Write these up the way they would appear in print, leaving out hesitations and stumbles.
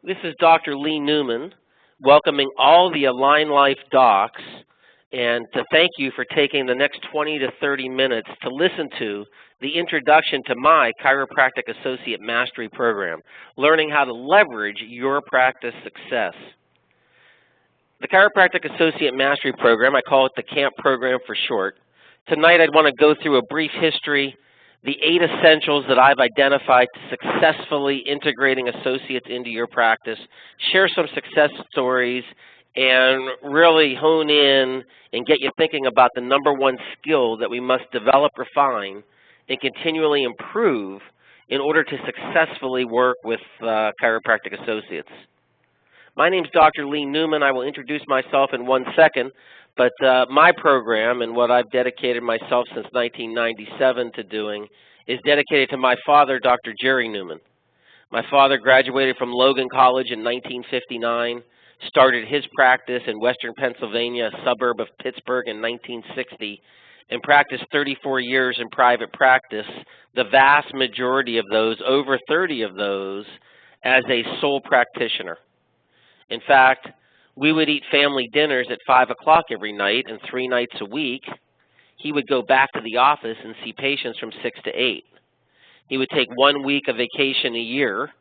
This is Dr. Lee Newman, welcoming all the Alignlife docs, and to thank you for taking the next 20 to 30 minutes to listen to the introduction to my Chiropractic Associate Mastery Program, learning how to leverage your practice success. The Chiropractic Associate Mastery Program, I call it the CAMP program for short. Tonight I'd want to go through a brief history, the 8 essentials that I've identified to successfully integrating associates into your practice, share some success stories, and really hone in and get you thinking about the #1 skill that we must develop, refine, and continually improve in order to successfully work with chiropractic associates. My name is Dr. Lee Newman. I will introduce myself in 1 second, but my program and what I've dedicated myself since 1997 to doing is dedicated to my father, Dr. Jerry Newman. My father graduated from Logan College in 1959, started his practice in Western Pennsylvania, a suburb of Pittsburgh, in 1960, and practiced 34 years in private practice, the vast majority of those, over 30 of those, as a sole practitioner. In fact, we would eat family dinners at 5 o'clock every night, and 3 nights a week, he would go back to the office and see patients from 6 to 8. He would take 1 week of vacation a year,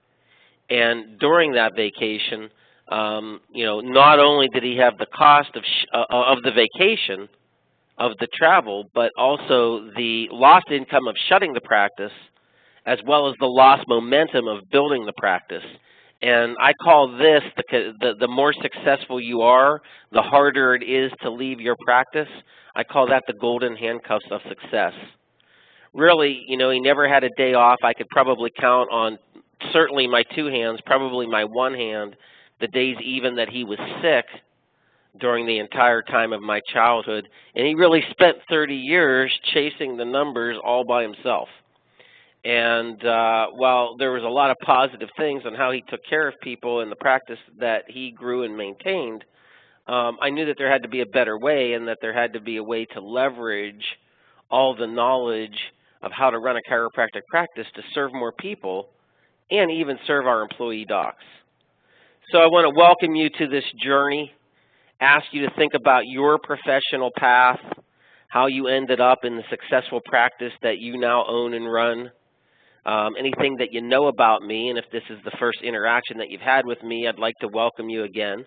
and during that vacation, not only did he have the cost of the vacation, of the travel, but also the lost income of shutting the practice, as well as the lost momentum of building the practice. And I call this, the more successful you are, the harder it is to leave your practice. I call that the golden handcuffs of success. Really, he never had a day off. I could probably count on certainly my 2 hands, probably my 1 hand, the days even that he was sick during the entire time of my childhood. And he really spent 30 years chasing the numbers all by himself. And while there was a lot of positive things on how he took care of people in the practice that he grew and maintained, I knew that there had to be a better way, and that there had to be a way to leverage all the knowledge of how to run a chiropractic practice to serve more people and even serve our employee docs. So I want to welcome you to this journey, ask you to think about your professional path, how you ended up in the successful practice that you now own and run. Anything that you know about me, and if this is the first interaction that you've had with me, I'd like to welcome you again.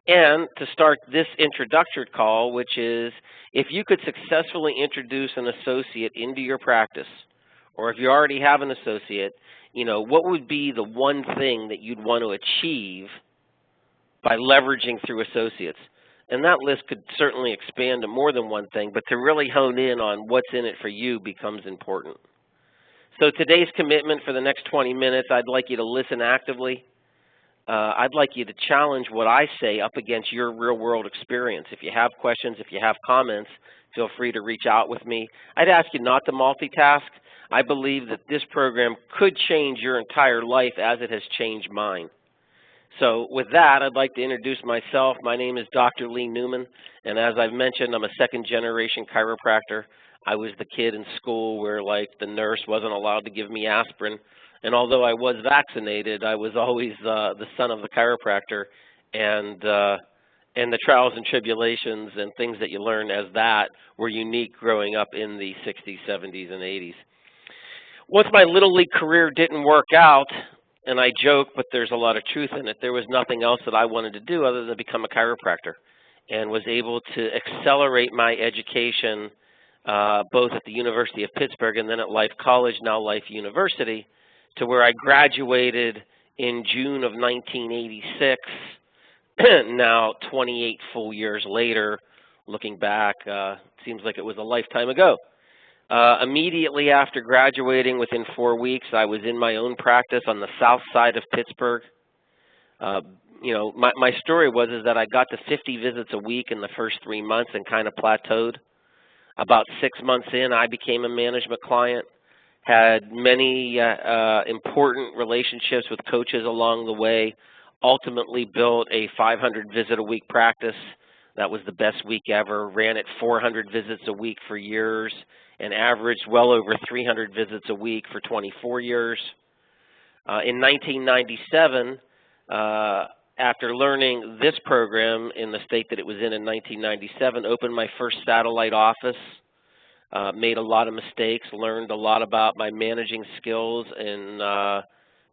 And to start this introductory call, which is, if you could successfully introduce an associate into your practice, or if you already have an associate, what would be the one thing that you'd want to achieve by leveraging through associates? And that list could certainly expand to more than one thing, but to really hone in on what's in it for you becomes important. So today's commitment for the next 20 minutes, I'd like you to listen actively. I'd like you to challenge what I say up against your real-world experience. If you have questions, if you have comments, feel free to reach out with me. I'd ask you not to multitask. I believe that this program could change your entire life as it has changed mine. So with that, I'd like to introduce myself. My name is Dr. Lee Newman, and as I've mentioned, I'm a second-generation chiropractor. I was the kid in school where, the nurse wasn't allowed to give me aspirin. And although I was vaccinated, I was always the son of the chiropractor. And the trials and tribulations and things that you learn as that were unique growing up in the 60s, 70s, and 80s. Once my Little League career didn't work out, and I joke, but there's a lot of truth in it, there was nothing else that I wanted to do other than become a chiropractor, and was able to accelerate my education both at the University of Pittsburgh and then at Life College, now Life University, to where I graduated in June of 1986, now 28 full years later. Looking back, seems like it was a lifetime ago. Immediately after graduating, within 4 weeks, I was in my own practice on the south side of Pittsburgh. My story was that I got to 50 visits a week in the first 3 months and kind of plateaued. About 6 months in, I became a management client, had many important relationships with coaches along the way, ultimately built a 500 visit a week practice. That was the best week ever, ran at 400 visits a week for years, and averaged well over 300 visits a week for 24 years. In 1997, After learning this program in the state that it was in 1997, opened my first satellite office, made a lot of mistakes, learned a lot about my managing skills and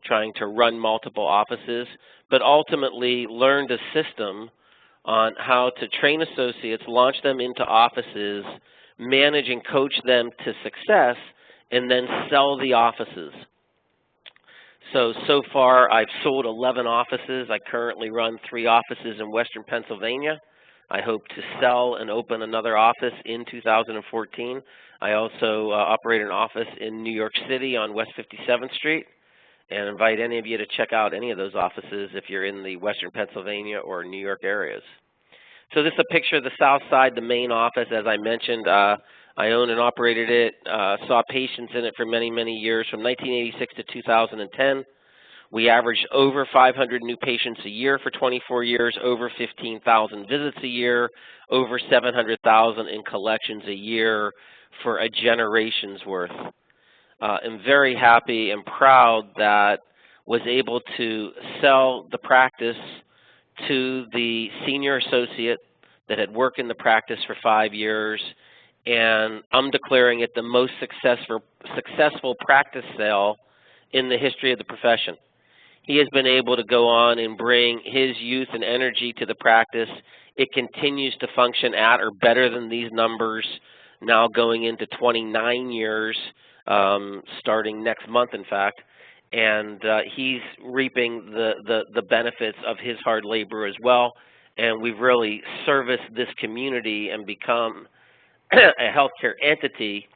trying to run multiple offices, but ultimately learned a system on how to train associates, launch them into offices, manage and coach them to success, and then sell the offices. So far, I've sold 11 offices. I currently run 3 offices in Western Pennsylvania. I hope to sell and open another office in 2014. I also operate an office in New York City on West 57th Street, and invite any of you to check out any of those offices if you're in the Western Pennsylvania or New York areas. So this is a picture of the South Side, the main office. As I mentioned, I owned and operated it, saw patients in it for many, many years, from 1986 to 2010. We averaged over 500 new patients a year for 24 years, over 15,000 visits a year, over 700,000 in collections a year for a generation's worth. I'm very happy and proud that was able to sell the practice to the senior associate that had worked in the practice for 5 years, and I'm declaring it the most successful practice sale in the history of the profession. He has been able to go on and bring his youth and energy to the practice. It continues to function at or better than these numbers, now going into 29 years, starting next month, in fact. And he's reaping the benefits of his hard labor as well. And we've really serviced this community and become a healthcare entity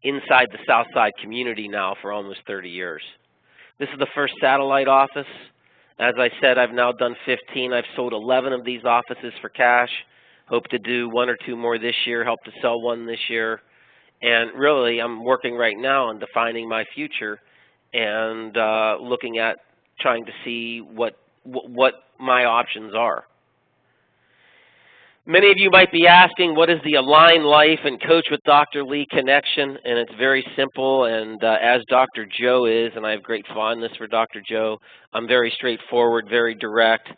inside the Southside community now for almost 30 years. This is the first satellite office. As I said, I've now done 15. I've sold 11 of these offices for cash. Hope to do 1 or 2 more this year, hope to sell 1 this year. And really, I'm working right now on defining my future and looking at trying to see what my options are. Many of you might be asking, what is the Alignlife and Coach with Dr. Lee connection? And it's very simple, and as Dr. Joe is, and I have great fondness for Dr. Joe, I'm very straightforward, very direct.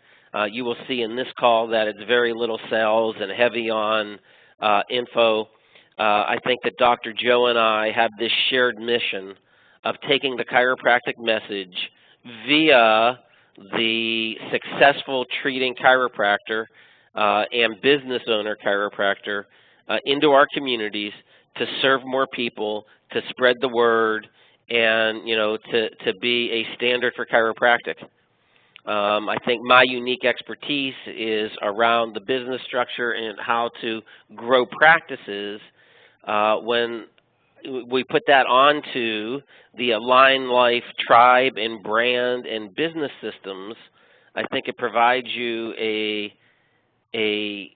You will see in this call that it's very little sales and heavy on info. I think that Dr. Joe and I have this shared mission of taking the chiropractic message via the successful treating chiropractor and business owner chiropractor into our communities to serve more people, to spread the word, and to be a standard for chiropractic. I think my unique expertise is around the business structure and how to grow practices. When we put that onto the Alignlife tribe and brand and business systems, I think it provides you a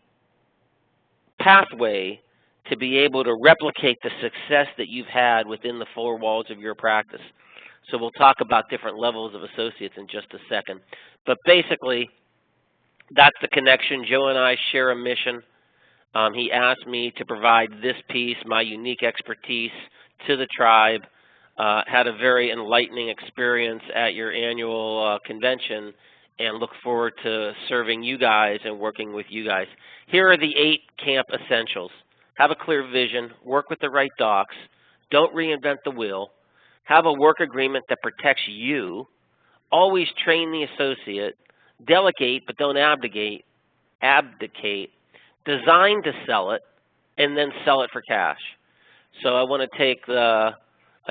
pathway to be able to replicate the success that you've had within the 4 walls of your practice. So we'll talk about different levels of associates in just a second. But basically, that's the connection. Joe and I share a mission. He asked me to provide this piece, my unique expertise, to the tribe. Had a very enlightening experience at your annual convention, and look forward to serving you guys and working with you guys. Here are the 8 camp essentials. Have a clear vision, work with the right docs, don't reinvent the wheel, have a work agreement that protects you, always train the associate, delegate but don't abdicate, design to sell it, and then sell it for cash. So I want to take a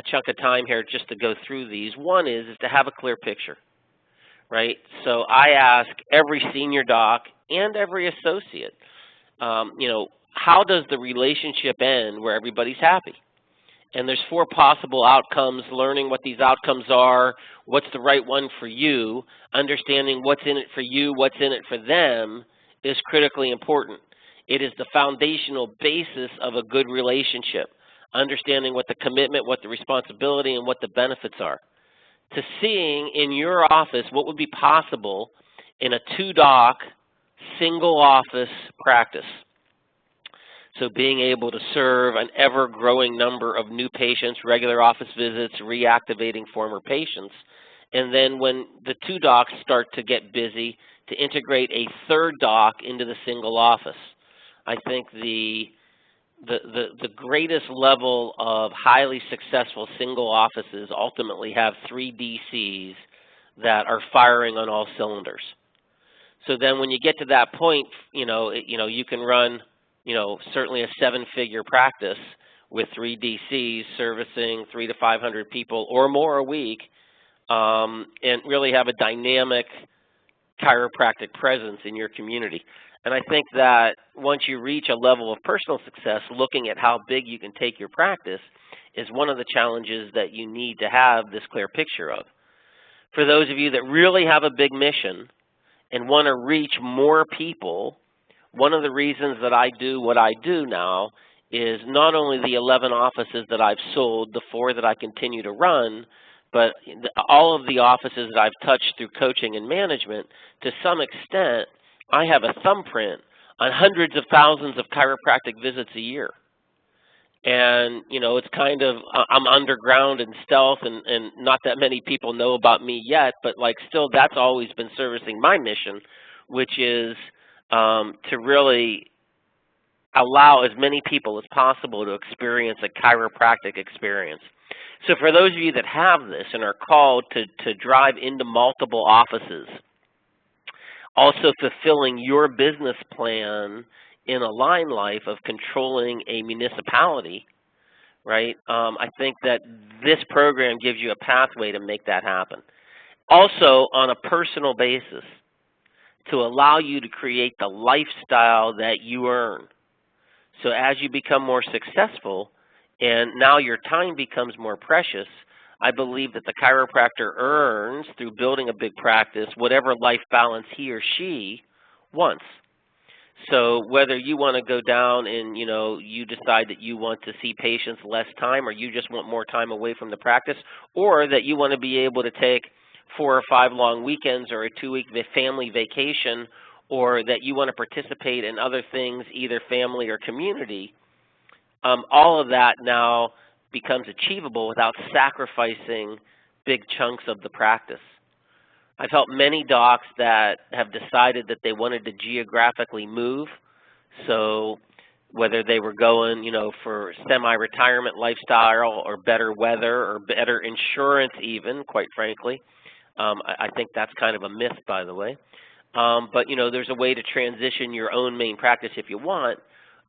chunk of time here just to go through these. One is to have a clear picture. Right? So I ask every senior doc and every associate, how does the relationship end where everybody's happy? And there's 4 possible outcomes, learning what these outcomes are, what's the right one for you, understanding what's in it for you, what's in it for them is critically important. It is the foundational basis of a good relationship, understanding what the commitment, what the responsibility, and what the benefits are. To seeing in your office what would be possible in a 2-doc, single office practice. So being able to serve an ever-growing number of new patients, regular office visits, reactivating former patients, and then when the two docs start to get busy, to integrate a third doc into the single office. I think the greatest level of highly successful single offices ultimately have 3 DCs that are firing on all cylinders. So then when you get to that point, you can run, certainly a 7-figure practice with 3 DCs servicing 300 to 500 people or more a week, and really have a dynamic chiropractic presence in your community. And I think that once you reach a level of personal success, looking at how big you can take your practice is one of the challenges that you need to have this clear picture of. For those of you that really have a big mission and want to reach more people, one of the reasons that I do what I do now is not only the 11 offices that I've sold, the 4 that I continue to run, but all of the offices that I've touched through coaching and management. To some extent, I have a thumbprint on hundreds of thousands of chiropractic visits a year. And, it's kind of, I'm underground and stealth, and not that many people know about me yet, but still that's always been servicing my mission, which is to really allow as many people as possible to experience a chiropractic experience. So for those of you that have this and are called to drive into multiple offices, also fulfilling your business plan in Alignlife of controlling a municipality, right? I think that this program gives you a pathway to make that happen. Also, on a personal basis, to allow you to create the lifestyle that you earn. So as you become more successful and now your time becomes more precious, I believe that the chiropractor earns, through building a big practice, whatever life balance he or she wants. So whether you want to go down and, you decide that you want to see patients less time, or you just want more time away from the practice, or that you want to be able to take 4 or 5 long weekends or a 2-week family vacation, or that you want to participate in other things, either family or community, all of that now becomes achievable without sacrificing big chunks of the practice. I've helped many docs that have decided that they wanted to geographically move. So whether they were going, for semi-retirement lifestyle or better weather or better insurance even, quite frankly. I think that's kind of a myth, by the way. But, there's a way to transition your own main practice if you want.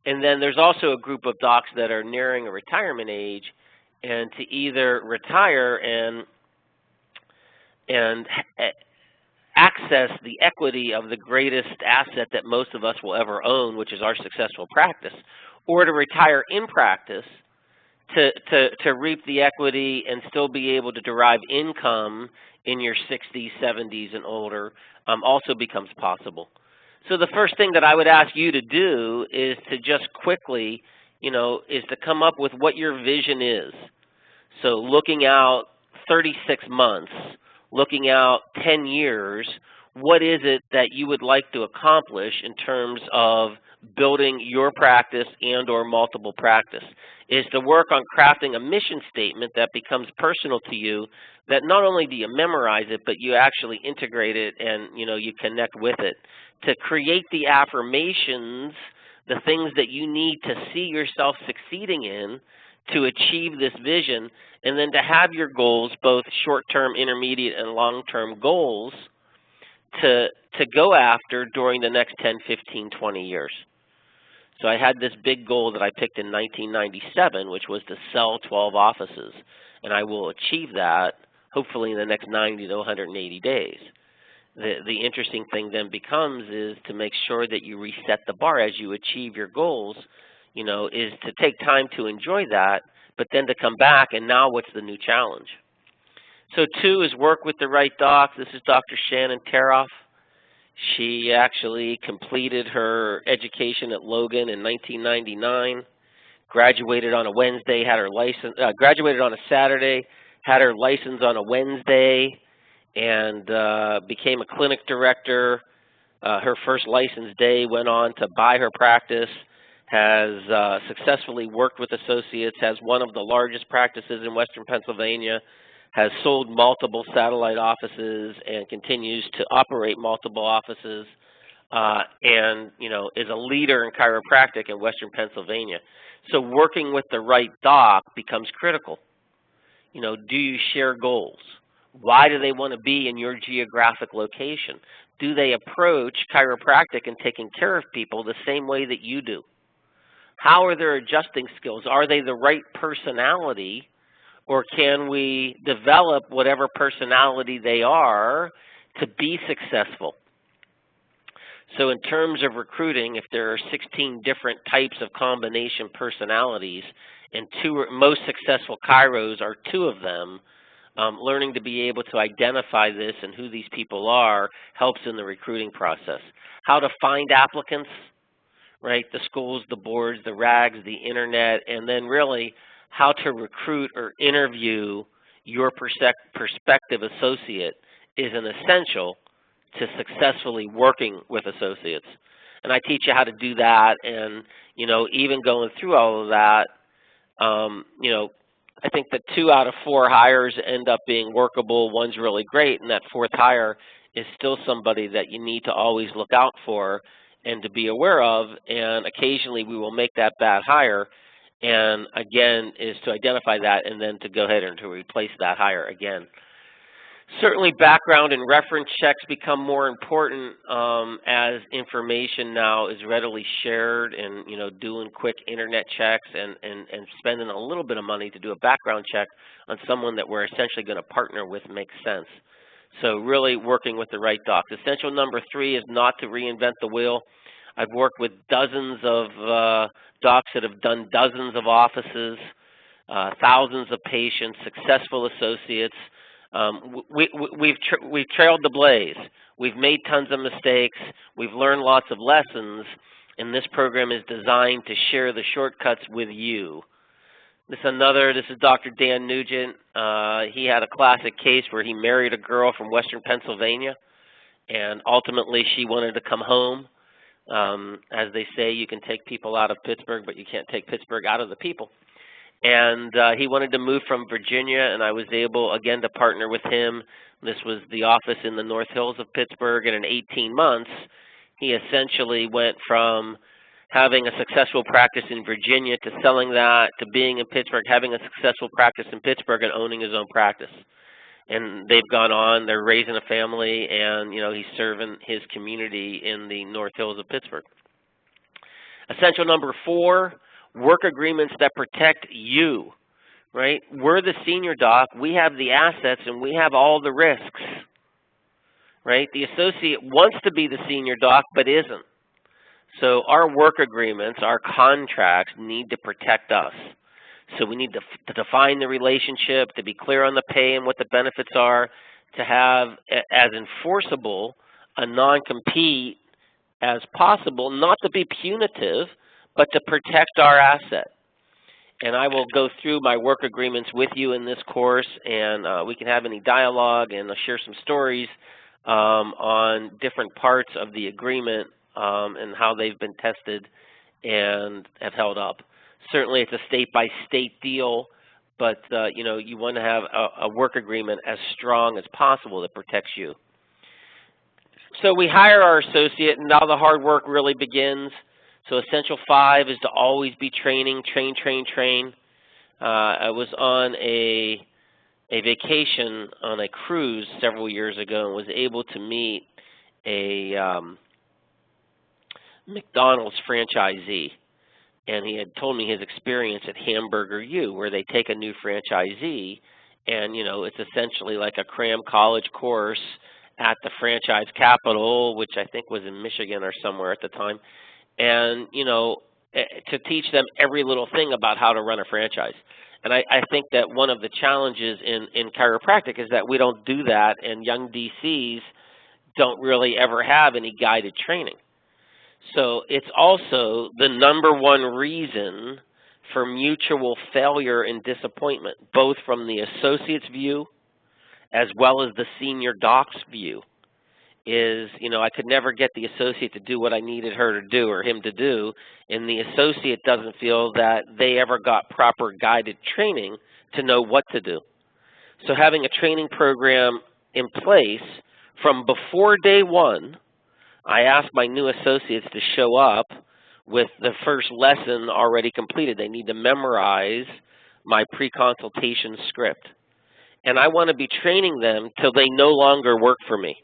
And then there's also a group of docs that are nearing a retirement age, and to either retire and access the equity of the greatest asset that most of us will ever own, which is our successful practice, or to retire in practice to reap the equity and still be able to derive income in your 60s, 70s, and older, also becomes possible. So the first thing that I would ask you to do is to just quickly, is to come up with what your vision is. So looking out 36 months, looking out 10 years, what is it that you would like to accomplish in terms of building your practice and or multiple practice? Is to work on crafting a mission statement that becomes personal to you, that not only do you memorize it, but you actually integrate it and you connect with it. To create the affirmations, the things that you need to see yourself succeeding in to achieve this vision, and then to have your goals, both short-term, intermediate, and long-term goals, to go after during the next 10, 15, 20 years. So I had this big goal that I picked in 1997, which was to sell 12 offices, and I will achieve that hopefully in the next 90 to 180 days. The interesting thing then becomes is to make sure that you reset the bar as you achieve your goals, is to take time to enjoy that, but then to come back and now what's the new challenge? So 2 is work with the right docs. This is Dr. Shannon Teroff. She actually completed her education at Logan in 1999, graduated on a Wednesday, had her license, graduated on a Saturday, had her license on a Wednesday, and became a clinic director. Her first license day, went on to buy her practice, has successfully worked with associates, has one of the largest practices in Western Pennsylvania, has sold multiple satellite offices and continues to operate multiple offices, and is a leader in chiropractic in Western Pennsylvania. So working with the right doc becomes critical. Do you share goals? Why do they want to be in your geographic location? Do they approach chiropractic and taking care of people the same way that you do? How are their adjusting skills? Are they the right personality, or can we develop whatever personality they are to be successful? So in terms of recruiting, if there are 16 different types of combination personalities, and most successful chiros are 2 of them, learning to be able to identify this and who these people are helps in the recruiting process. How to find applicants, right? The schools, the boards, the rags, the internet, and then really how to recruit or interview your prospective associate is an essential to successfully working with associates. And I teach you how to do that, and, even going through all of that, I think that 2 out of 4 hires end up being workable. One's really great, and that 4th hire is still somebody that you need to always look out for and to be aware of, and occasionally we will make that bad hire, and again is to identify that and then to go ahead and to replace that hire again. Certainly background and reference checks become more important as information now is readily shared, and doing quick internet checks and spending a little bit of money to do a background check on someone that we're essentially going to partner with makes sense. So really working with the right docs. Essential number 3 is not to reinvent the wheel. I've worked with dozens of docs that have done dozens of offices, thousands of patients, successful associates. We've trailed the blaze. We've made tons of mistakes. We've learned lots of lessons, and this program is designed to share the shortcuts with you. This is Dr. Dan Nugent. He had a classic case where he married a girl from Western Pennsylvania, and ultimately she wanted to come home. As they say, you can take people out of Pittsburgh, but you can't take Pittsburgh out of the people. And he wanted to move from Virginia, and I was able, again, to partner with him. This was the office in the North Hills of Pittsburgh, and in 18 months, he essentially went from having a successful practice in Virginia to selling that, to being in Pittsburgh, having a successful practice in Pittsburgh, and owning his own practice. And they've gone on, they're raising a family, and he's serving his community in the North Hills of Pittsburgh. Essential number 4, work agreements that protect you, right? We're the senior doc, we have the assets, and we have all the risks, right? The associate wants to be the senior doc, but isn't. So our work agreements, our contracts need to protect us. So we need to define the relationship, to be clear on the pay and what the benefits are, to have as enforceable a non-compete as possible, not to be punitive, but to protect our asset. And I will go through my work agreements with you in this course, and we can have any dialogue, and I'll share some stories on different parts of the agreement and how they've been tested and have held up. Certainly it's a state-by-state deal, but you want to have a work agreement as strong as possible that protects you. So we hire our associate, and now the hard work really begins. So essential 5 is to always be training, train, train, train. I was on a vacation on a cruise several years ago and was able to meet a McDonald's franchisee. And he had told me his experience at Hamburger U, where they take a new franchisee, and, it's essentially like a cram college course at the franchise capital, which I think was in Michigan or somewhere at the time, and, to teach them every little thing about how to run a franchise. And I think that one of the challenges in chiropractic is that we don't do that, and young DCs don't really ever have any guided training. So it's also the #1 reason for mutual failure and disappointment, both from the associate's view as well as the senior doc's view, is, I could never get the associate to do what I needed her to do or him to do, and the associate doesn't feel that they ever got proper guided training to know what to do. So having a training program in place from before day one, I ask my new associates to show up with the first lesson already completed. They need to memorize my pre-consultation script. And I want to be training them till they no longer work for me,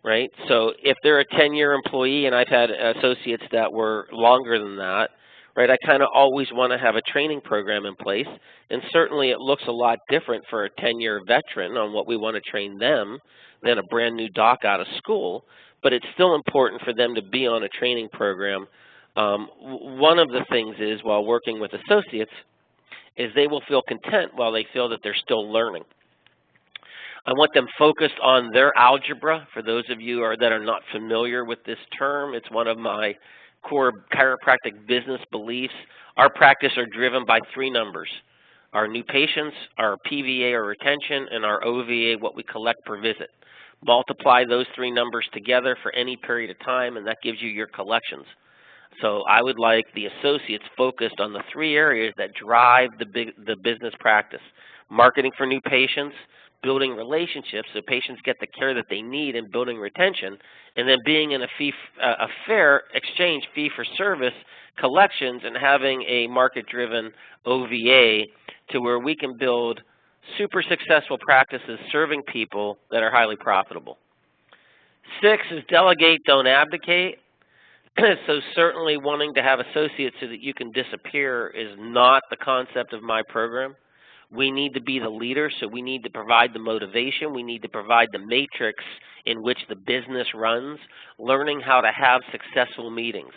right? So if they're a 10-year employee, and I've had associates that were longer than that, right, I kind of always want to have a training program in place. And certainly it looks a lot different for a 10-year veteran on what we want to train them than a brand new doc out of school. But it's still important for them to be on a training program. One of the things is, while working with associates, is they will feel content while they feel that they're still learning. I want them focused on their algebra. For those of you that are not familiar with this term, it's one of my core chiropractic business beliefs. Our practice are driven by three numbers: our new patients, our PVA or retention, and our OVA, what we collect per visit. Multiply those three numbers together for any period of time, and that gives you your collections. So I would like the associates focused on the three areas that drive the business practice: marketing for new patients, building relationships so patients get the care that they need, and building retention, and then being in a fair exchange fee-for-service collections and having a market-driven OVA to where we can build super successful practices serving people that are highly profitable. 6 is delegate, don't abdicate. So certainly wanting to have associates so that you can disappear is not the concept of my program. We need to be the leader, so we need to provide the motivation. We need to provide the matrix in which the business runs, learning how to have successful meetings,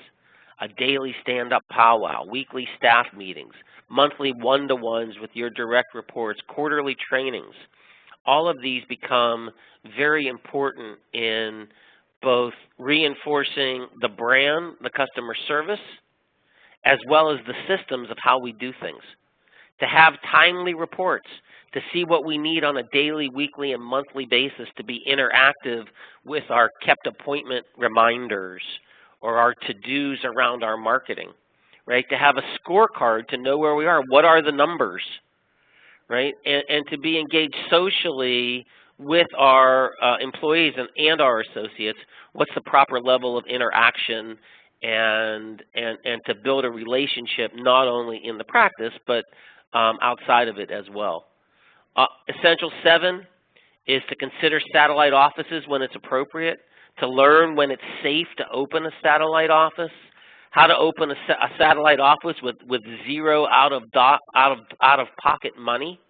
a daily stand-up powwow, weekly staff meetings, monthly one-to-ones with your direct reports, quarterly trainings. All of these become very important in both reinforcing the brand, the customer service, as well as the systems of how we do things. To have timely reports, to see what we need on a daily, weekly, and monthly basis, to be interactive with our kept appointment reminders or our to-dos around our marketing, right? To have a scorecard to know where we are. What are the numbers, right? And to be engaged socially with our employees and our associates. What's the proper level of interaction and to build a relationship not only in the practice but outside of it as well. Essential 7 is to consider satellite offices when it's appropriate, to learn when it's safe to open a satellite office, how to open a satellite office with zero out-of-pocket money,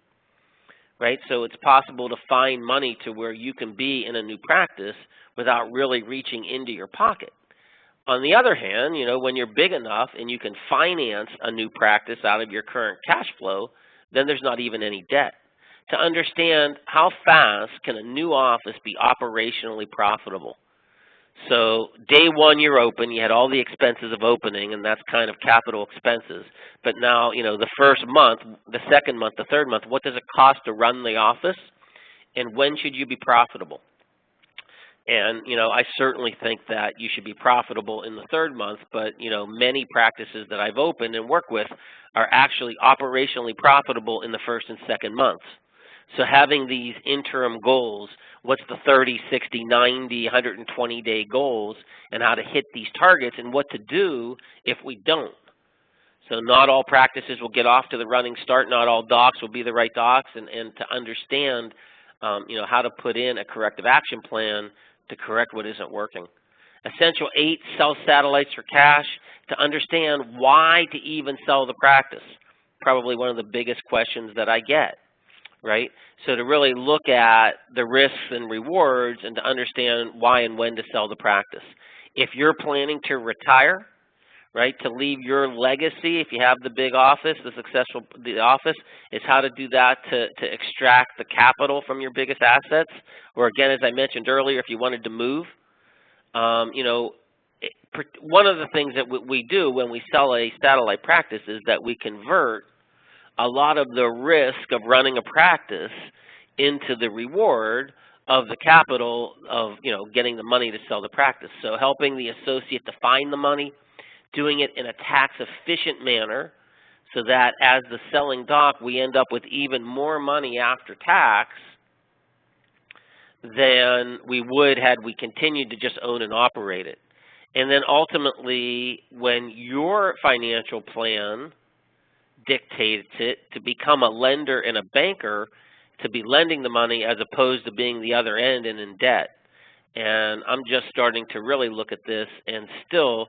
right? So it's possible to find money to where you can be in a new practice without really reaching into your pocket. On the other hand, you know, when you're big enough and you can finance a new practice out of your current cash flow, then there's not even any debt. To understand how fast can a new office be operationally profitable. So day one you're open, you had all the expenses of opening, and that's kind of capital expenses. But now, you know, the first month, the second month, the third month, what does it cost to run the office? And when should you be profitable? And, you know, I certainly think that you should be profitable in the third month, but, you know, many practices that I've opened and work with are actually operationally profitable in the first and second months. So having these interim goals, what's the 30, 60, 90, 120-day goals, and how to hit these targets and what to do if we don't. So not all practices will get off to the running start. Not all docs will be the right docs, and to understand, you know, how to put in a corrective action plan to correct what isn't working. Essential 8, sell satellites for cash, to understand why to even sell the practice. Probably one of the biggest questions that I get, right? So to really look at the risks and rewards and to understand why and when to sell the practice. If you're planning to retire, right, to leave your legacy, if you have the big office, the office, is how to do that to extract the capital from your biggest assets. Or again, as I mentioned earlier, if you wanted to move, you know, one of the things that we do when we sell a satellite practice is that we convert a lot of the risk of running a practice into the reward of the capital of, you know, getting the money to sell the practice. So helping the associate to find the money, doing it in a tax-efficient manner so that as the selling doc, we end up with even more money after tax than we would had we continued to just own and operate it. And then ultimately, when your financial plan dictates it to become a lender and a banker, to be lending the money as opposed to being the other end and in debt. And I'm just starting to really look at this and still,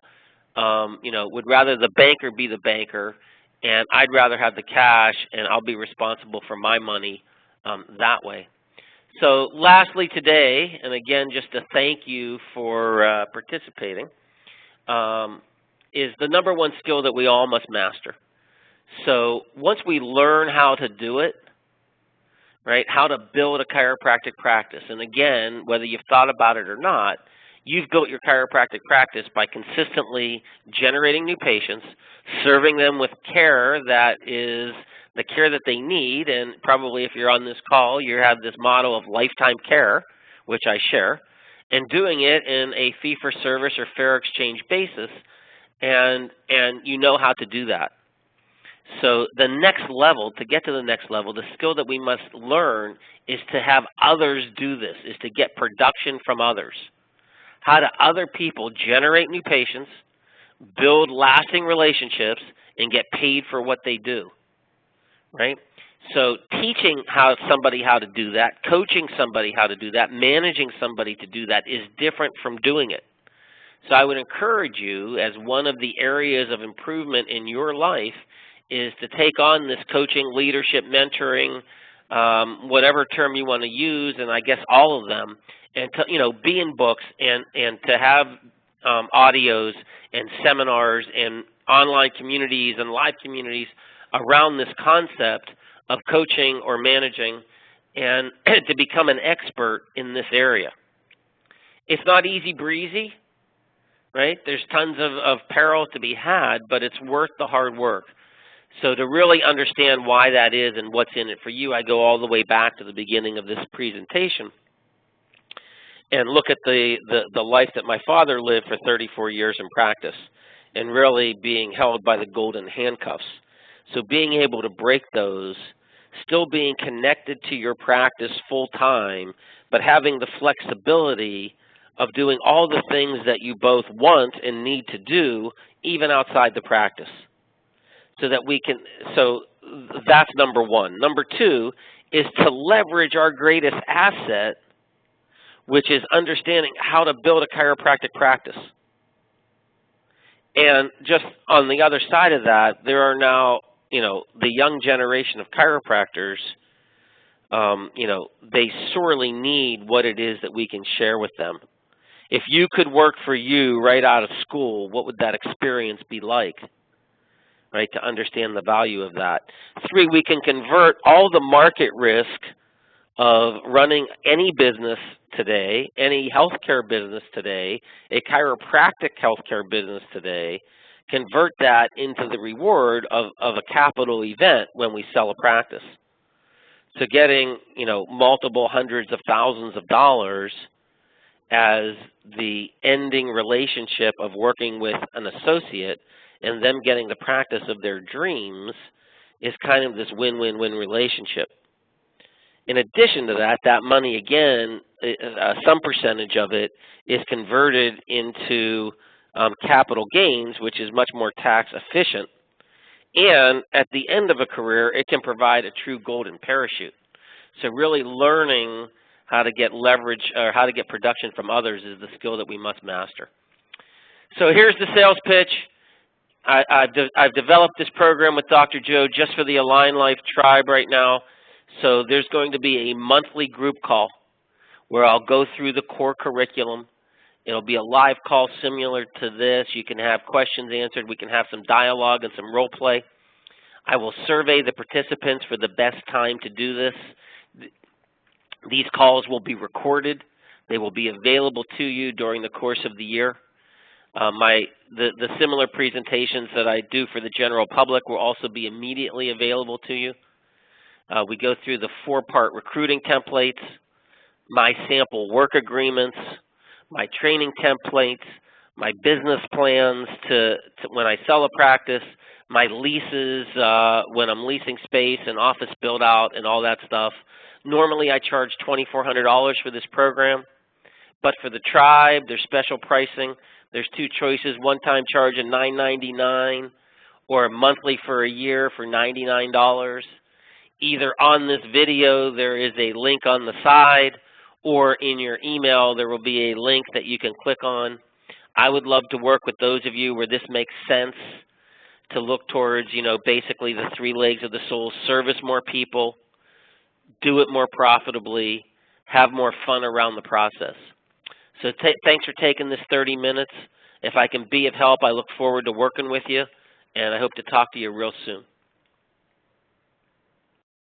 would rather the banker be the banker, and I'd rather have the cash and I'll be responsible for my money that way. So lastly today, and again, just to thank you for participating, is the number one skill that we all must master. So once we learn how to do it, right, how to build a chiropractic practice, and again, whether you've thought about it or not, you've built your chiropractic practice by consistently generating new patients, serving them with care that is the care that they need, and probably if you're on this call, you have this motto of lifetime care, which I share, and doing it in a fee-for-service or fair exchange basis, and you know how to do that. So the next level, to get to the next level, the skill that we must learn is to have others do this, is to get production from others. How do other people generate new patients, build lasting relationships, and get paid for what they do, right? So teaching somebody how to do that, coaching somebody how to do that, managing somebody to do that is different from doing it. So I would encourage you, as one of the areas of improvement in your life, is to take on this coaching, leadership, mentoring, whatever term you want to use, and I guess all of them, and to be in books and to have audios and seminars and online communities and live communities around this concept of coaching or managing, and to become an expert in this area. It's not easy breezy, right? There's tons of peril to be had, but it's worth the hard work. So to really understand why that is and what's in it for you, I go all the way back to the beginning of this presentation and look at the life that my father lived for 34 years in practice, and really being held by the golden handcuffs. So being able to break those, still being connected to your practice full time, but having the flexibility of doing all the things that you both want and need to do, even outside the practice. So that we can, so that's number one. Number two is to leverage our greatest asset, which is understanding how to build a chiropractic practice. And just on the other side of that, there are now, the young generation of chiropractors, they sorely need what it is that we can share with them. If you could work for you right out of school, what would that experience be like? Right, to understand the value of that. Three, we can convert all the market risk of running any business today, any healthcare business today, a chiropractic healthcare business today, convert that into the reward of a capital event when we sell a practice. So getting, multiple hundreds of thousands of dollars as the ending relationship of working with an associate and them getting the practice of their dreams is kind of this win-win-win relationship. In addition to that, that money, again, some percentage of it is converted into capital gains, which is much more tax efficient. And at the end of a career, it can provide a true golden parachute. So really learning how to get leverage or how to get production from others is the skill that we must master. So here's the sales pitch. I've developed this program with Dr. Joe just for the Alignlife tribe right now. So there's going to be a monthly group call where I'll go through the core curriculum. It'll be a live call similar to this. You can have questions answered. We can have some dialogue and some role play. I will survey the participants for the best time to do this. These calls will be recorded. They will be available to you during the course of the year. The similar presentations that I do for the general public will also be immediately available to you. We go through the 4-part recruiting templates, my sample work agreements, my training templates, my business plans to when I sell a practice, my leases, when I'm leasing space and office build out and all that stuff. Normally I charge $2,400 for this program, but for the tribe, there's special pricing. There's two choices: one-time charge of $9.99 or monthly for a year for $99. Either on this video there is a link on the side, or in your email there will be a link that you can click on. I would love to work with those of you where this makes sense, to look towards, basically the three legs of the soul: service more people, do it more profitably, have more fun around the process. So thanks for taking this 30 minutes. If I can be of help, I look forward to working with you, and I hope to talk to you real soon.